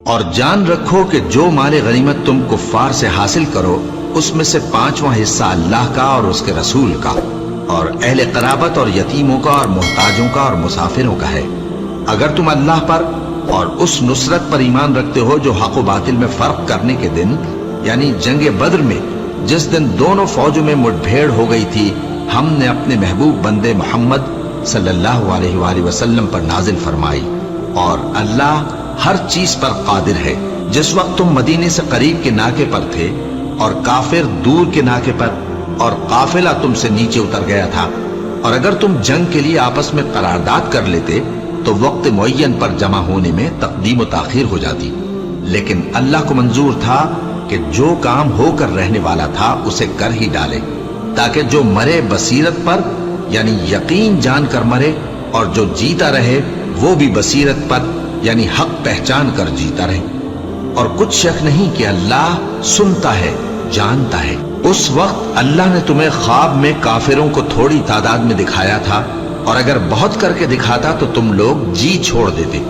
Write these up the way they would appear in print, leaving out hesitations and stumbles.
اور جان رکھو کہ جو مال غنیمت تم کفار سے حاصل کرو اس میں سے 5واں حصہ اللہ کا اور اس کے رسول کا اور اہل قرابت اور یتیموں کا اور محتاجوں کا اور مسافروں کا ہے، اگر تم اللہ پر اور اس نصرت پر ایمان رکھتے ہو جو حق و باطل میں فرق کرنے کے دن یعنی جنگ بدر میں جس دن دونوں فوجوں میں مٹبھیڑ ہو گئی تھی ہم نے اپنے محبوب بندے محمد صلی اللہ علیہ وآلہ وسلم پر نازل فرمائی، اور اللہ ہر چیز پر قادر ہے۔ جس وقت تم مدینے سے قریب کے ناکے پر تھے اور کافر دور کے ناکے پر اور قافلہ تم سے نیچے اتر گیا تھا، اور اگر تم جنگ کے لیے آپس میں قرارداد کر لیتے تو وقت معین پر جمع ہونے میں تقدیم و تاخیر ہو جاتی، لیکن اللہ کو منظور تھا کہ جو کام ہو کر رہنے والا تھا اسے کر ہی ڈالے، تاکہ جو مرے بصیرت پر یعنی یقین جان کر مرے، اور جو جیتا رہے وہ بھی بصیرت پر یعنی حق پہچان کر جیتا رہے۔ اور کچھ شک نہیں کہ اللہ سنتا ہے، جانتا ہے۔ اس وقت اللہ نے تمہیں خواب میں کافروں کو تھوڑی تعداد میں دکھایا تھا، اور اگر بہت کر کے دکھاتا تو تم لوگ جی چھوڑ دیتے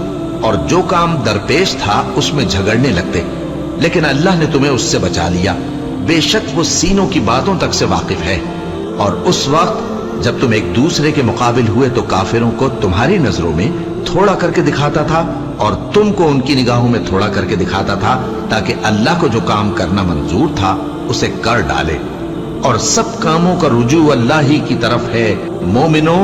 اور جو کام درپیش تھا اس میں جھگڑنے لگتے، لیکن اللہ نے تمہیں اس سے بچا لیا، بے شک وہ سینوں کی باتوں تک سے واقف ہے۔ اور اس وقت جب تم ایک دوسرے کے مقابل ہوئے تو کافروں کو تمہاری نظروں میں تھوڑا کر کے دکھاتا تھا اور تم کو ان کی نگاہوں میں تھوڑا کر کے دکھاتا تھا، تاکہ اللہ کو جو کام کرنا منظور تھا اسے کر ڈالے۔ اور سب کاموں کا رجوع اللہ ہی کی طرف ہے۔ مومنو،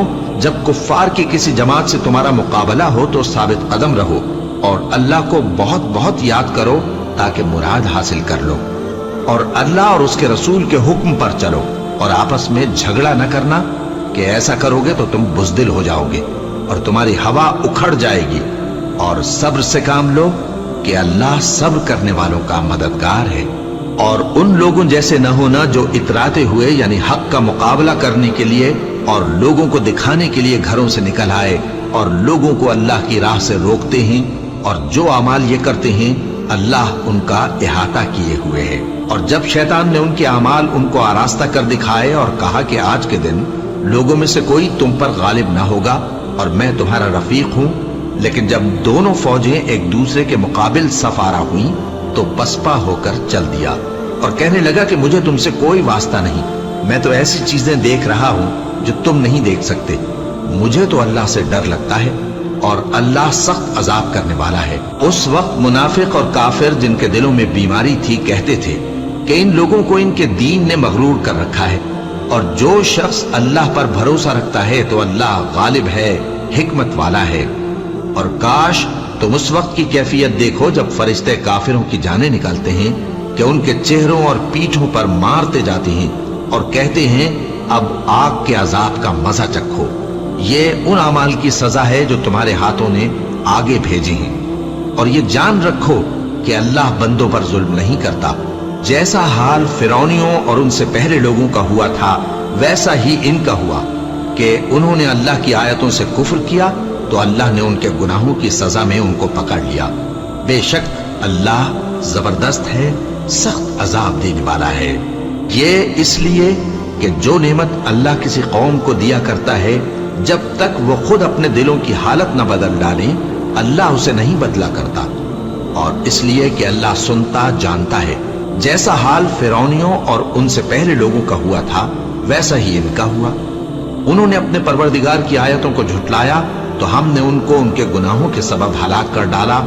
جب کفار کی کسی جماعت سے تمہارا مقابلہ ہو تو ثابت قدم رہو اور اللہ کو بہت بہت یاد کرو تاکہ مراد حاصل کر لو، اور اللہ اور اس کے رسول کے حکم پر چلو، اور آپس میں جھگڑا نہ کرنا کہ ایسا کرو گے تو تم بزدل ہو جاؤ گے اور تمہاری ہوا اکھڑ جائے گی، اور صبر سے کام لو کہ اللہ صبر کرنے والوں کا مددگار ہے۔ اور ان لوگوں جیسے نہ ہونا جو اتراتے ہوئے یعنی حق کا مقابلہ کرنے کے لیے اور لوگوں کو دکھانے کے لیے گھروں سے نکل آئے اور لوگوں کو اللہ کی راہ سے روکتے ہیں، اور جو اعمال یہ کرتے ہیں اللہ ان کا احاطہ کیے ہوئے ہے۔ اور جب شیطان نے ان کے اعمال ان کو آراستہ کر دکھائے اور کہا کہ آج کے دن لوگوں میں سے کوئی تم پر غالب نہ ہوگا اور میں تمہارا رفیق ہوں، لیکن جب دونوں فوجیں ایک دوسرے کے مقابل صف آرا ہوئیں تو پسپا ہو کر چل دیا اور کہنے لگا کہ مجھے تم سے کوئی واسطہ نہیں، میں تو ایسی چیزیں دیکھ رہا ہوں جو تم نہیں دیکھ سکتے، مجھے تو اللہ سے ڈر لگتا ہے اور اللہ سخت عذاب کرنے والا ہے۔ اس وقت منافق اور کافر جن کے دلوں میں بیماری تھی کہتے تھے کہ ان لوگوں کو ان کے دین نے مغرور کر رکھا ہے، اور جو شخص اللہ پر بھروسہ رکھتا ہے تو اللہ غالب ہے، حکمت والا ہے۔ اور کاش تم اس وقت کی کیفیت دیکھو جب فرشتے کافروں کی جانیں نکالتے ہیں کہ ان کے چہروں اور پیٹھوں پر مارتے جاتے ہیں اور کہتے ہیں اب آگ کے عذاب کا مزہ چکھو، یہ ان اعمال کی سزا ہے جو تمہارے ہاتھوں نے آگے بھیجی ہیں۔ اور یہ جان رکھو کہ اللہ بندوں پر ظلم نہیں کرتا، جیسا حال فرعونیوں اور ان سے پہلے لوگوں کا ہوا تھا ویسا ہی ان کا ہوا کہ انہوں نے اللہ کی آیتوں سے کفر کیا تو اللہ نے ان کے گناہوں کی سزا میں ان کو پکڑ لیا۔ بے شک اللہ زبردست ہے، سخت عذاب دینے والا ہے۔ یہ اس لیے کہ جو نعمت اللہ کسی قوم کو دیا کرتا ہے جب تک وہ خود اپنے دلوں کی حالت نہ بدل ڈالیں اللہ اسے نہیں بدلا کرتا، اور اس لیے کہ اللہ سنتا جانتا ہے۔ جیسا حال فرعونیوں اور ان سے پہلے لوگوں کا ہوا تھا ویسا ہی ان کا ہوا۔ انہوں نے اپنے پروردگار کی آیتوں کو جھٹلایا تو ہم نے ان کو ان کے گناہوں کے سبب ہلاک کر ڈالا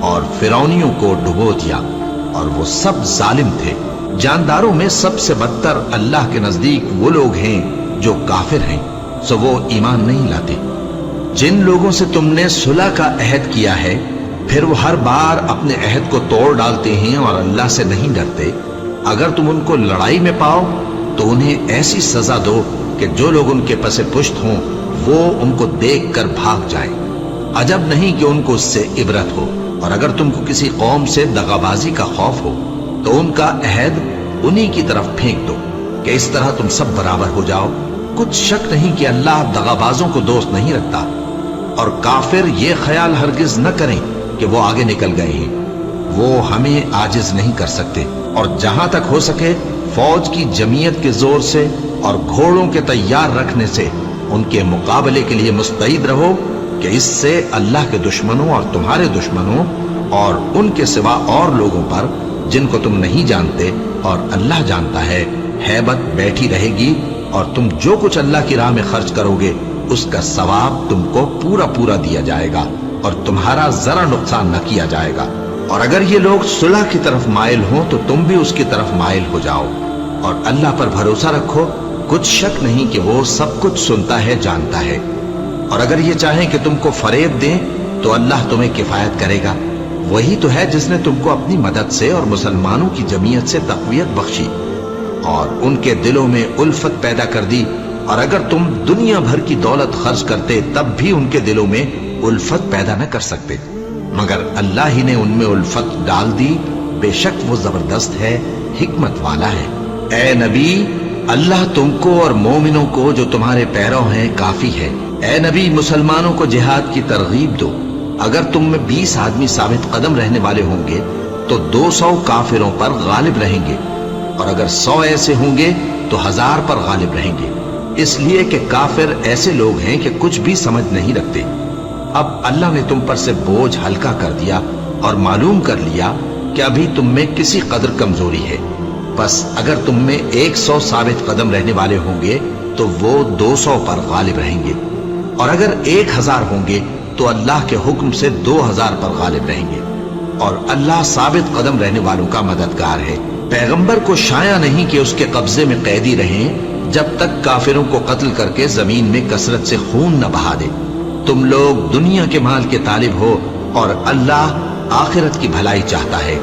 اور فرعونیوں کو ڈبو دیا، اور وہ سب ظالم تھے۔ جانداروں میں سب سے بدتر اللہ کے نزدیک وہ لوگ ہیں جو کافر ہیں، سو وہ ایمان نہیں لاتے۔ جن لوگوں سے تم نے صلح کا عہد کیا ہے پھر وہ ہر بار اپنے عہد کو توڑ ڈالتے ہیں اور اللہ سے نہیں ڈرتے، اگر تم ان کو لڑائی میں پاؤ تو انہیں ایسی سزا دو کہ جو لوگ ان کے پس پشت ہوں وہ ان کو دیکھ کر بھاگ جائیں، عجب نہیں کہ ان کو اس سے عبرت ہو۔ اور اگر تم کو کسی قوم سے دغابازی کا خوف ہو تو ان کا عہد انہی کی طرف پھینک دو کہ اس طرح تم سب برابر ہو جاؤ۔ کچھ شک نہیں کہ اللہ دغابازوں کو دوست نہیں رکھتا، اور کافر یہ خیال ہرگز نہ کریں کہ وہ آگے نکل گئے ہیں، وہ ہمیں عاجز نہیں کر سکتے۔ اور جہاں تک ہو سکے فوج کی جمعیت کے زور سے اور گھوڑوں کے تیار رکھنے سے ان کے مقابلے کے لیے مستعد رہو کہ اس سے اللہ کے دشمنوں اور تمہارے دشمنوں اور ان کے سوا اور لوگوں پر جن کو تم نہیں جانتے اور اللہ جانتا ہے ہیبت بیٹھی رہے گی، اور تم جو کچھ اللہ کی راہ میں خرچ کرو گے اس کا ثواب تم کو پورا پورا دیا جائے گا اور تمہارا ذرا نقصان نہ کیا جائے گا۔ اور اگر یہ لوگ صلح کی طرف مائل ہوں تو تم بھی اس کی طرف مائل ہو جاؤ، اور اللہ پر بھروسہ رکھو، کچھ شک نہیں کہ وہ سب کچھ سنتا ہے، جانتا ہے۔ اور اگر یہ چاہیں کہ تم کو فریب دیں تو اللہ تمہیں کفایت کرے گا، وہی تو ہے جس نے تم کو اپنی مدد سے اور مسلمانوں کی جمعیت سے تقویت بخشی اور ان کے دلوں میں الفت پیدا کر دی، اور اگر تم دنیا بھر کی دولت خرچ کرتے تب بھی ان کے دلوں میں الفت پیدا نہ کر سکتے، مگر اللہ ہی نے ان میں الفت ڈال دی، بے شک وہ زبردست ہے، حکمت والا ہے۔ اے نبی، اللہ تم کو اور مومنوں کو جو تمہارے پیرو ہیں کافی ہے۔ اے نبی، مسلمانوں کو جہاد کی ترغیب دو۔ اگر تم میں 20 آدمی ثابت قدم رہنے والے ہوں گے تو 200 کافروں پر غالب رہیں گے، اور اگر 100 ایسے ہوں گے تو 1000 پر غالب رہیں گے، اس لیے کہ کافر ایسے لوگ ہیں کہ کچھ بھی سمجھ نہیں رکھتے۔ اب اللہ نے تم پر سے بوجھ ہلکا کر دیا اور معلوم کر لیا کہ ابھی تم میں کسی قدر کمزوری ہے، بس اگر تم میں 100 ثابت قدم رہنے والے ہوں گے تو وہ 200 پر غالب رہیں گے، اور اگر 1000 ہوں گے تو اللہ کے حکم سے 2000 پر غالب رہیں گے، اور اللہ ثابت قدم رہنے والوں کا مددگار ہے۔ پیغمبر کو شایع نہیں کہ اس کے قبضے میں قیدی رہیں جب تک کافروں کو قتل کر کے زمین میں کثرت سے خون نہ بہا دے۔ تم لوگ دنیا کے مال کے طالب ہو اور اللہ آخرت کی بھلائی چاہتا ہے،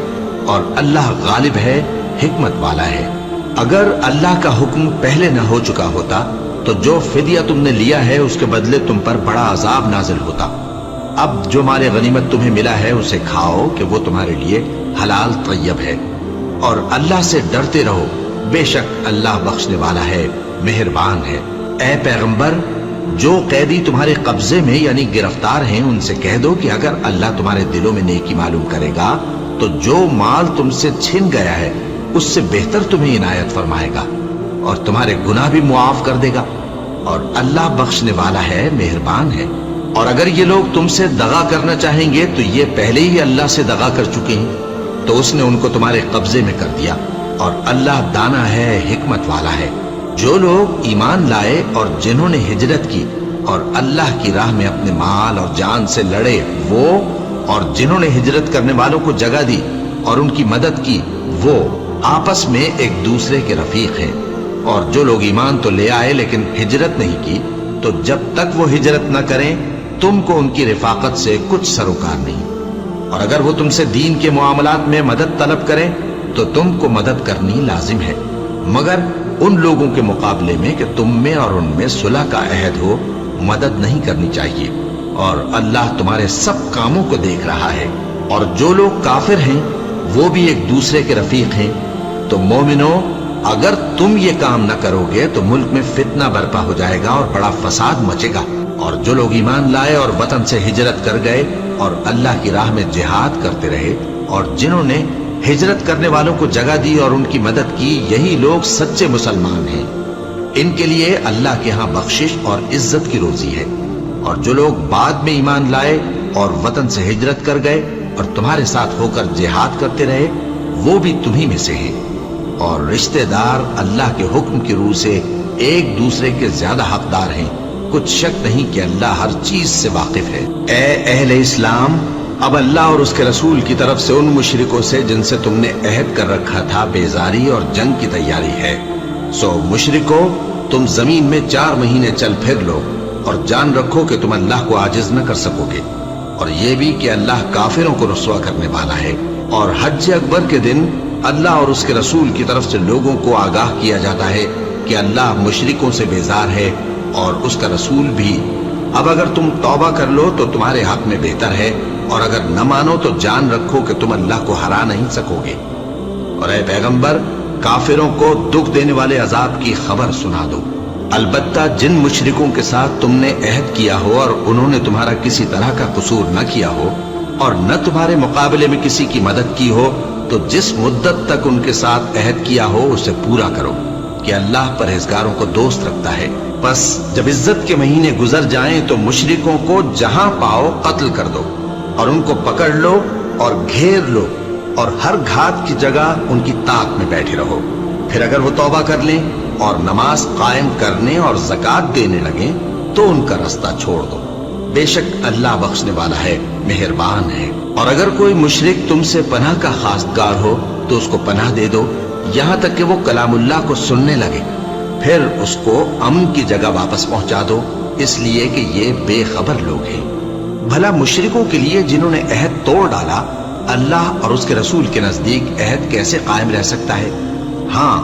اور اللہ غالب ہے، حکمت والا ہے۔ اگر اللہ کا حکم پہلے نہ ہو چکا ہوتا تو جو فدیہ تم نے لیا ہے اس کے بدلے تم پر بڑا عذاب نازل ہوتا۔ اب جو مال غنیمت تمہیں ملا ہے اسے کھاؤ کہ وہ تمہارے لیے حلال طیب ہے، اور اللہ سے ڈرتے رہو، بے شک اللہ بخشنے والا ہے، مہربان ہے۔ اے پیغمبر، جو قیدی تمہارے قبضے میں یعنی گرفتار ہیں ان سے کہہ دو کہ اگر اللہ تمہارے دلوں میں نیکی معلوم کرے گا تو جو مال تم سے چھن گیا ہے اس سے بہتر تمہیں عنایت فرمائے گا، اور تمہارے گناہ بھی معاف کر دے گا، اور اللہ بخشنے والا ہے، مہربان ہے۔ اور اگر یہ لوگ تم سے دغا کرنا چاہیں گے تو یہ پہلے ہی اللہ سے دغا کر چکے ہیں، تو اس نے ان کو تمہارے قبضے میں کر دیا، اور اللہ دانا ہے، حکمت والا ہے۔ جو لوگ ایمان لائے اور جنہوں نے ہجرت کی اور اللہ کی راہ میں اپنے مال اور جان سے لڑے، وہ اور جنہوں نے ہجرت کرنے والوں کو جگہ دی اور ان کی مدد کی، وہ آپس میں ایک دوسرے کے رفیق ہیں۔ اور جو لوگ ایمان تو لے آئے لیکن ہجرت نہیں کی، تو جب تک وہ ہجرت نہ کریں تم کو ان کی رفاقت سے کچھ سروکار نہیں، اور اگر وہ تم سے دین کے معاملات میں مدد طلب کریں تو تم کو مدد کرنی لازم ہے، مگر ان لوگوں کے مقابلے میں کہ تم میں اور ان میں صلح کا عہد ہو مدد نہیں کرنی چاہیے، اور اللہ تمہارے سب کاموں کو دیکھ رہا ہے۔ اور جو لوگ کافر ہیں وہ بھی ایک دوسرے کے رفیق ہیں۔ تو مومنو، اگر تم یہ کام نہ کرو گے تو ملک میں فتنہ برپا ہو جائے گا اور بڑا فساد مچے گا۔ اور جو لوگ ایمان لائے اور وطن سے ہجرت کر گئے اور اللہ کی راہ میں جہاد کرتے رہے، اور جنہوں نے ہجرت کرنے والوں کو جگہ دی اور ان کی مدد کی، یہی لوگ سچے مسلمان ہیں۔ ان کے لیے اللہ کے ہاں بخشش اور عزت کی روزی ہے۔ اور جو لوگ بعد میں ایمان لائے اور وطن سے ہجرت کر گئے اور تمہارے ساتھ ہو کر جہاد کرتے رہے، وہ بھی تمہیں میں سے ہیں۔ اور رشتہ دار اللہ کے حکم کی روح سے ایک دوسرے کے زیادہ حقدار ہیں، کچھ شک نہیں کہ اللہ ہر چیز سے واقف ہے۔ اے اہل اسلام، اب اللہ اور اس کے رسول کی طرف سے ان مشرکوں سے جن سے تم نے عہد کر رکھا تھا بیزاری اور جنگ کی تیاری ہے۔ سو مشرکو، تم زمین میں 4 مہینے چل پھر لو، اور جان رکھو کہ تم اللہ کو عاجز نہ کر سکو گے، اور یہ بھی کہ اللہ کافروں کو رسوا کرنے والا ہے۔ اور حج اکبر کے دن اللہ اور اس کے رسول کی طرف سے لوگوں کو آگاہ کیا جاتا ہے کہ اللہ مشرکوں سے بیزار ہے اور اس کا رسول بھی۔ اب اگر تم توبہ کر لو تو تمہارے حق میں بہتر ہے، اور اگر نہ مانو تو جان رکھو کہ تم اللہ کو ہرا نہیں سکو گے۔ اور اے پیغمبر، کافروں کو دکھ دینے والے عذاب کی خبر سنا دو۔ البتہ جن مشرکوں کے ساتھ تم نے عہد کیا ہو اور انہوں نے تمہارا کسی طرح کا قصور نہ کیا ہو اور نہ تمہارے مقابلے میں کسی کی مدد کی ہو، تو جس مدت تک ان کے ساتھ عہد کیا ہو اسے پورا کرو، کہ اللہ پرہیزگاروں کو دوست رکھتا ہے۔ بس جب عزت کے مہینے گزر جائیں تو مشرکوں کو جہاں پاؤ قتل کر دو، اور ان کو پکڑ لو اور گھیر لو اور ہر گھات کی جگہ ان کی طاق میں بیٹھے رہو. پھر اگر وہ توبہ کر لیں اور نماز قائم کرنے اور زکات دینے لگیں تو ان کا رستہ چھوڑ دو. بے شک اللہ بخشنے والا ہے، مہربان ہے. اور اگر کوئی مشرک تم سے پناہ کا خواستگار ہو تو اس کو پناہ دے دو یہاں تک کہ وہ کلام اللہ کو سننے لگے. پھر اس کو امن کی جگہ واپس پہنچا دو، اس لیے کہ یہ بے خبر لوگ ہیں. بھلا مشرکوں کے لیے جنہوں نے عہد توڑ ڈالا اللہ اور اس کے رسول کے نزدیک عہد کیسے قائم رہ سکتا ہے؟ ہاں،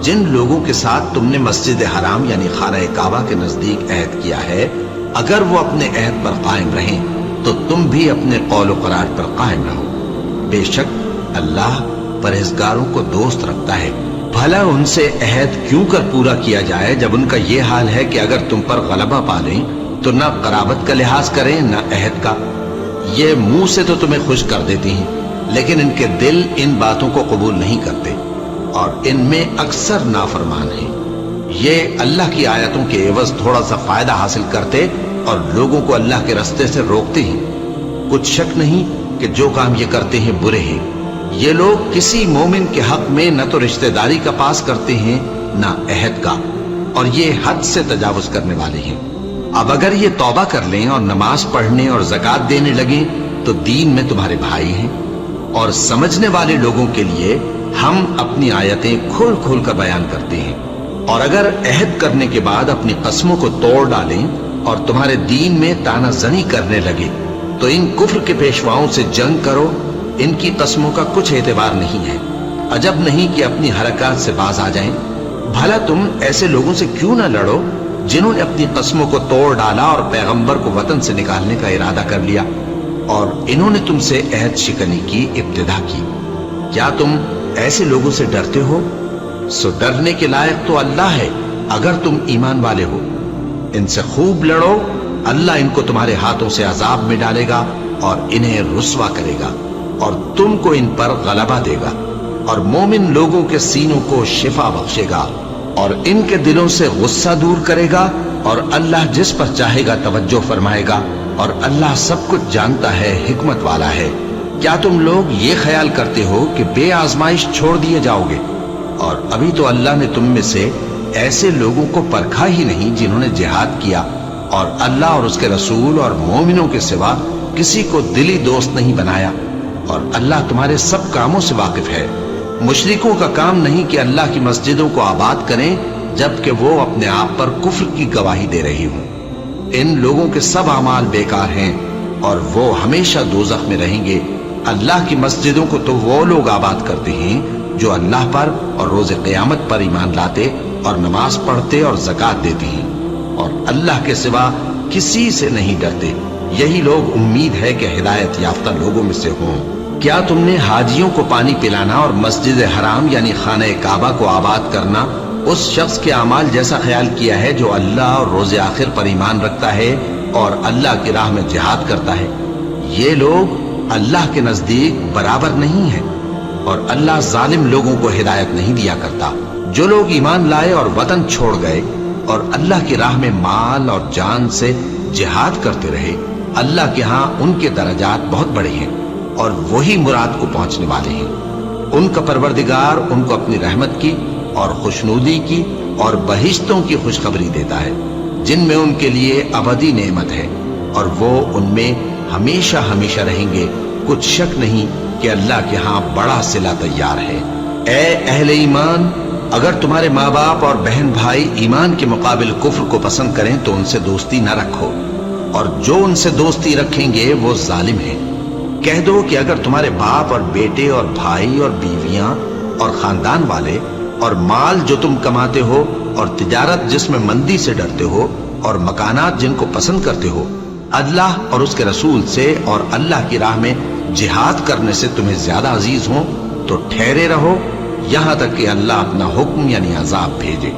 جن لوگوں کے ساتھ تم نے مسجد حرام یعنی خانہ کعبہ کے نزدیک عہد کیا ہے، اگر وہ اپنے عہد پر قائم رہیں تو تم بھی اپنے قول و قرار پر قائم رہو. بے شک اللہ پرہیزگاروں کو دوست رکھتا ہے. بھلا ان سے عہد کیوں کر پورا کیا جائے جب ان کا یہ حال ہے کہ اگر تم پر غلبہ پا لیں تو نہ قرابت کا لحاظ کریں نہ عہد کا. یہ منہ سے تو تمہیں خوش کر دیتی ہیں لیکن ان کے دل ان باتوں کو قبول نہیں کرتے اور ان میں اکثر نافرمان ہیں. یہ اللہ کی آیتوں کے عوض تھوڑا سا فائدہ حاصل کرتے اور لوگوں کو اللہ کے رستے سے روکتے ہیں. کچھ شک نہیں کہ جو کام یہ کرتے ہیں برے ہیں. یہ لوگ کسی مومن کے حق میں نہ تو رشتہ داری کا پاس کرتے ہیں نہ عہد کا، اور یہ حد سے تجاوز کرنے والے ہیں. اب اگر یہ توبہ کر لیں اور نماز پڑھنے اور زکات دینے لگیں تو دین میں تمہارے بھائی ہیں. اور سمجھنے والے لوگوں کے لیے ہم اپنی آیتیں کھول کھول کر بیان کرتے ہیں. اور اگر عہد کرنے کے بعد اپنی قسموں کو توڑ ڈالیں اور تمہارے دین میں تانا زنی کرنے لگے تو ان کفر کے پیشواؤں سے جنگ کرو. ان کی قسموں کا کچھ اعتبار نہیں ہے. عجب نہیں کہ اپنی حرکات سے باز آ جائیں. بھلا تم ایسے لوگوں سے کیوں نہ لڑو جنہوں نے اپنی قسموں کو توڑ ڈالا اور پیغمبر کو وطن سے نکالنے کا ارادہ کر لیا اور انہوں نے تم سے عہد شکنی کی ابتدا کی. کیا تم ایسے لوگوں سے ڈرتے ہو؟ سو ڈرنے کے لائق تو اللہ ہے اگر تم ایمان والے ہو. ان سے خوب لڑو، اللہ ان کو تمہارے ہاتھوں سے عذاب میں ڈالے گا اور انہیں رسوا کرے گا اور تم کو ان پر غلبہ دے گا اور مومن لوگوں کے سینوں کو شفا بخشے گا اور ان کے دلوں سے غصہ دور کرے گا اور اللہ جس پر چاہے گا توجہ فرمائے گا اور اللہ سب کچھ جانتا ہے، حکمت والا ہے. کیا تم لوگ یہ خیال کرتے ہو کہ بے آزمائش چھوڑ دیے جاؤ گے؟ اور ابھی تو اللہ نے تم میں سے ایسے لوگوں کو پرکھا ہی نہیں جنہوں نے جہاد کیا اور اللہ اور اس کے رسول اور مومنوں کے سوا کسی کو دلی دوست نہیں بنایا. اور اللہ تمہارے سب کاموں سے واقف ہے. مشرکوں کا کام نہیں کہ اللہ کی مسجدوں کو آباد کریں جبکہ وہ اپنے آپ پر کفر کی گواہی دے رہی ہوں. ان لوگوں کے سب اعمال بیکار ہیں اور وہ ہمیشہ دوزخ میں رہیں گے. اللہ کی مسجدوں کو تو وہ لوگ آباد کرتے ہیں جو اللہ پر اور روز قیامت پر ایمان لاتے اور نماز پڑھتے اور زکات دیتے ہیں اور اللہ کے سوا کسی سے نہیں ڈرتے. یہی لوگ امید ہے کہ ہدایت یافتہ لوگوں میں سے ہوں. کیا تم نے حاجیوں کو پانی پلانا اور مسجد حرام یعنی خانہ کعبہ کو آباد کرنا اس شخص کے اعمال جیسا خیال کیا ہے جو اللہ اور روز آخر پر ایمان رکھتا ہے اور اللہ کی راہ میں جہاد کرتا ہے؟ یہ لوگ اللہ کے نزدیک برابر نہیں ہیں اور اللہ ظالم لوگوں کو ہدایت نہیں دیا کرتا. جو لوگ ایمان لائے اور وطن چھوڑ گئے اور اللہ کی راہ میں مال اور جان سے جہاد کرتے رہے، اللہ کے ہاں ان کے درجات بہت بڑے ہیں اور وہی مراد کو پہنچنے والے ہیں. ان کا پروردگار ان کو اپنی رحمت کی اور خوشنودی کی اور بہشتوں کی خوشخبری دیتا ہے جن میں ان کے لیے ابدی نعمت ہے اور وہ ان میں ہمیشہ ہمیشہ رہیں گے. کچھ شک نہیں کہ اللہ کے ہاں بڑا صلہ تیار ہے. اے اہل ایمان، اگر تمہارے ماں باپ اور بہن بھائی ایمان کے مقابل کفر کو پسند کریں تو ان سے دوستی نہ رکھو اور جو ان سے دوستی رکھیں گے وہ ظالم ہیں. کہہ دو کہ اگر تمہارے باپ اور بیٹے اور بھائی اور بیویاں اور خاندان والے اور مال جو تم کماتے ہو اور تجارت جس میں مندی سے ڈرتے ہو اور مکانات جن کو پسند کرتے ہو اللہ اور اس کے رسول سے اور اللہ کی راہ میں جہاد کرنے سے تمہیں زیادہ عزیز ہوں تو ٹھہرے رہو یہاں تک کہ اللہ اپنا حکم یعنی عذاب بھیجے.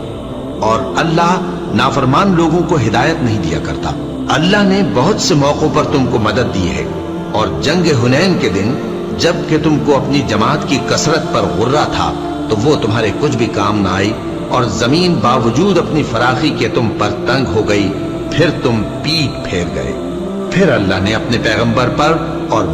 اور اللہ نافرمان لوگوں کو ہدایت نہیں دیا کرتا. اللہ نے بہت سے موقعوں پر تم کو مدد دی ہے اور جنگ حنین کے دن جب کہ تم کو اپنی جماعت کی کثرت پر غرہ تھا تو وہ تمہارے کچھ بھی کام نہ آئی اور زمین باوجود اپنی فراخی کے تم پر تنگ ہو گئی، پھر تم پیٹ پھیر گئے. پھر اللہ نے اپنے پیغمبر پر اور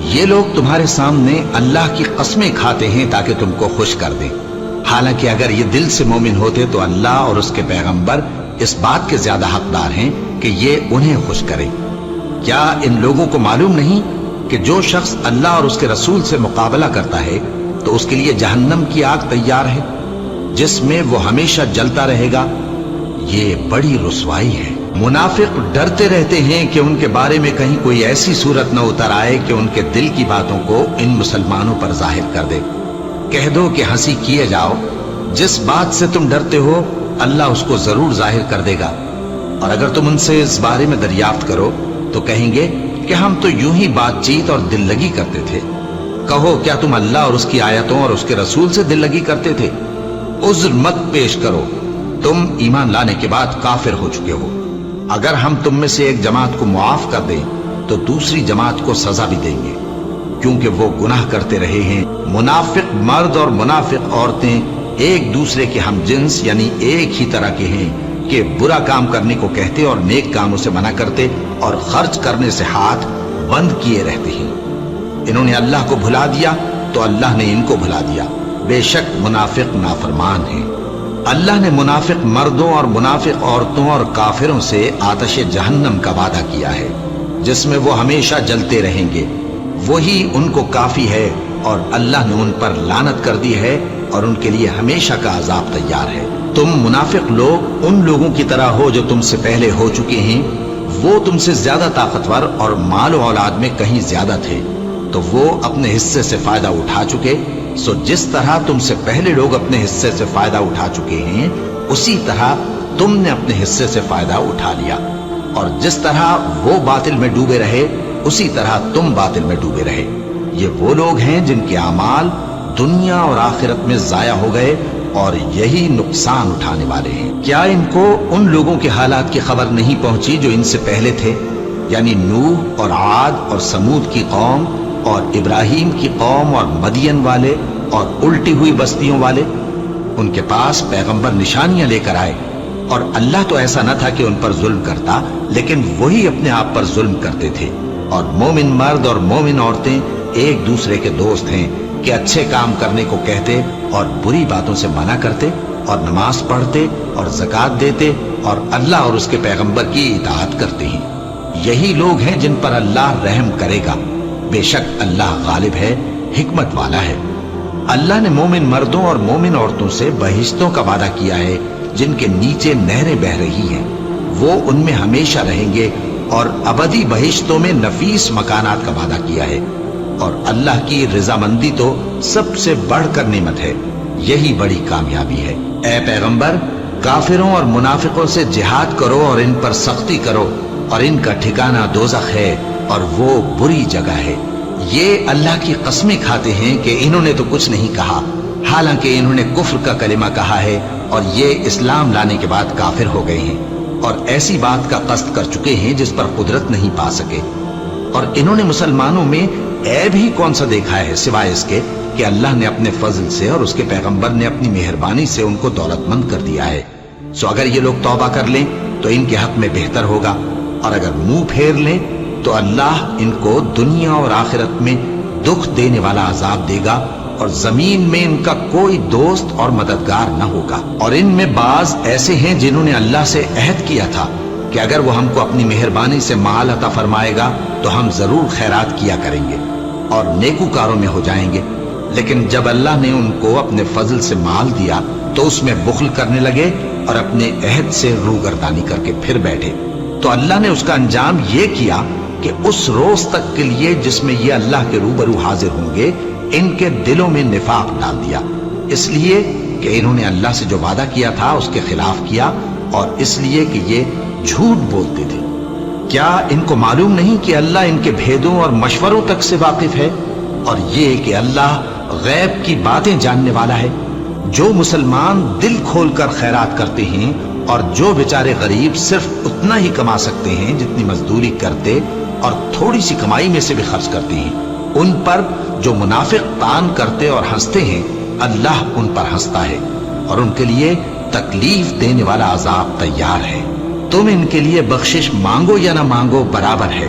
یہ لوگ تمہارے سامنے اللہ کی قسمیں کھاتے ہیں تاکہ تم کو خوش کر دیں، حالانکہ اگر یہ دل سے مومن ہوتے تو اللہ اور اس کے پیغمبر اس بات کے زیادہ حقدار ہیں کہ یہ انہیں خوش کرے۔ کیا ان لوگوں کو معلوم نہیں کہ جو شخص اللہ اور اس کے رسول سے مقابلہ کرتا ہے تو اس کے لیے جہنم کی آگ تیار ہے جس میں وہ ہمیشہ جلتا رہے گا؟ یہ بڑی رسوائی ہے۔ منافق ڈرتے رہتے ہیں کہ ان کے بارے میں کہیں کوئی ایسی صورت نہ اتر آئے کہ ان کے دل کی باتوں کو ان مسلمانوں پر ظاہر کر دے۔ کہہ دو کہ ہنسی کیے جاؤ، جس بات سے تم ڈرتے ہو اللہ اس کو ضرور ظاہر کر دے گا، اور اگر تم ان سے اس بارے میں دریافت کرو تو کہیں گے کہ ہم تو یوں ہی بات چیت اور دل لگی کرتے تھے۔ کہو کیا تم اللہ اور اس کی آیتوں اور اس کے رسول سے دل لگی کرتے تھے؟ عذر مت پیش کرو، تم ایمان لانے کے بعد کافر ہو چکے ہو۔ اگر ہم تم میں سے ایک جماعت کو معاف کر دیں تو دوسری جماعت کو سزا بھی دیں گے، کیونکہ وہ گناہ کرتے رہے ہیں۔ منافق مرد اور منافق عورتیں ایک دوسرے کے ہم جنس یعنی ایک ہی طرح کے ہیں کہ برا کام کرنے کو کہتے اور نیک کاموں سے منع کرتے اور خرچ کرنے سے ہاتھ بند کیے رہتے ہیں۔ انہوں نے اللہ کو بھلا دیا تو اللہ نے ان کو بھلا دیا، بے شک منافق نافرمان ہیں۔ اللہ نے منافق مردوں اور منافق عورتوں اور کافروں سے آتش جہنم کا وعدہ کیا ہے جس میں وہ ہمیشہ جلتے رہیں گے، وہی ان کو کافی ہے، اور اللہ نے ان پر لعنت کر دی ہے اور ان کے لیے ہمیشہ کا عذاب تیار ہے۔ تم منافق لوگ ان لوگوں کی طرح ہو جو تم سے پہلے ہو چکے ہیں، وہ تم سے زیادہ طاقتور اور مال و اولاد میں کہیں زیادہ تھے، تو وہ اپنے حصے سے فائدہ اٹھا چکے، سو جس طرح تم سے پہلے لوگ اپنے حصے سے فائدہ اٹھا چکے ہیں اسی طرح تم نے اپنے حصے سے فائدہ اٹھا لیا، اور جس طرح وہ باطل میں ڈوبے رہے اسی طرح تم باطل میں ڈوبے رہے۔ یہ وہ لوگ ہیں جن کے اعمال دنیا اور آخرت میں ضائع ہو گئے اور یہی نقصان اٹھانے والے ہیں۔ کیا ان کو ان لوگوں کے حالات کی خبر نہیں پہنچی جو ان سے پہلے تھے، یعنی نوح اور عاد اور سمود کی قوم اور ابراہیم کی قوم اور مدین والے اور الٹی ہوئی بستیوں والے؟ ان کے پاس پیغمبر نشانیاں لے کر آئے، اور اللہ تو ایسا نہ تھا کہ ان پر ظلم کرتا، لیکن وہی اپنے آپ پر ظلم کرتے تھے۔ اور مومن مرد اور مومن عورتیں ایک دوسرے کے دوست ہیں کہ اچھے کام کرنے کو کہتے اور بری باتوں سے منع کرتے، اور نماز پڑھتے اور زکوٰۃ دیتے اور اللہ اور اس کے پیغمبر کی اطاعت کرتے ہیں۔ یہی لوگ ہیں جن پر اللہ رحم کرے گا، بے شک اللہ غالب ہے، حکمت والا ہے۔ اللہ نے مومن مردوں اور مومن عورتوں سے بہشتوں کا وعدہ کیا ہے جن کے نیچے نہریں بہہ رہی ہیں، وہ ان میں ہمیشہ رہیں گے، اور ابدی بہشتوں میں نفیس مکانات کا وعدہ کیا ہے، اور اللہ کی رضامندی تو سب سے بڑھ کر نعمت ہے، یہی بڑی کامیابی ہے۔ اے پیغمبر، کافروں اور منافقوں سے جہاد کرو اور ان پر سختی کرو، اور ان کا ٹھکانہ دوزخ ہے اور وہ بری جگہ ہے۔ یہ اللہ کی قسمیں کھاتے ہیں کہ انہوں نے تو کچھ نہیں کہا، حالانکہ انہوں نے کفر کا کلمہ کہا ہے اور یہ اسلام لانے کے بعد کافر ہو گئے ہیں، اور ایسی بات کا قصد کر چکے ہیں جس پر قدرت نہیں پا سکے۔ اور انہوں نے مسلمانوں میں عیب ہی کون سا دیکھا ہے سوائے اس کے کہ اللہ نے اپنے فضل سے اور اس کے پیغمبر نے اپنی مہربانی سے ان کو دولت مند کر دیا ہے۔ سو اگر یہ لوگ توبہ کر لیں تو ان کے حق میں بہتر ہوگا، اور اگر منہ پھیر لیں تو اللہ ان کو دنیا اور آخرت میں دکھ دینے والا عذاب دے گا، اور زمین میں ان کا کوئی دوست اور مددگار نہ ہوگا۔ اور ان میں بعض ایسے ہیں جنہوں نے اللہ سے عہد کیا تھا کہ اگر وہ ہم کو اپنی مہربانی سے مال عطا فرمائے گا تو ہم ضرور خیرات کیا کریں گے اور نیکوکاروں میں ہو جائیں گے، لیکن جب اللہ نے ان کو اپنے فضل سے مال دیا تو اس میں بخل کرنے لگے اور اپنے عہد سے روگردانی کر کے پھر بیٹھے۔ تو اللہ نے اس کا انجام یہ کیا کہ اس روز تک کے لیے جس میں یہ اللہ کے روبرو حاضر ہوں گے ان کے دلوں میں نفاق ڈال دیا، اس لیے کہ انہوں نے اللہ سے جو وعدہ کیا تھا اس کے خلاف کیا، اور اس لیے کہ یہ جھوٹ بولتے تھے۔ کیا ان کو معلوم نہیں کہ اللہ ان کے بھیدوں اور مشوروں تک سے واقف ہے، اور یہ کہ اللہ غیب کی باتیں جاننے والا ہے؟ جو مسلمان دل کھول کر خیرات کرتے ہیں اور جو بیچارے غریب صرف اتنا ہی کما سکتے ہیں جتنی مزدوری کرتے اور تھوڑی سی کمائی میں سے بھی خرچ کرتے ہیں، ان پر جو منافق تان کرتے اور ہنستے ہیں اللہ ان پر ہنستا ہے، اور ان کے لیے تکلیف دینے والا عذاب تیار ہے۔ تم ان کے لیے بخشش مانگو یا نہ مانگو برابر ہے،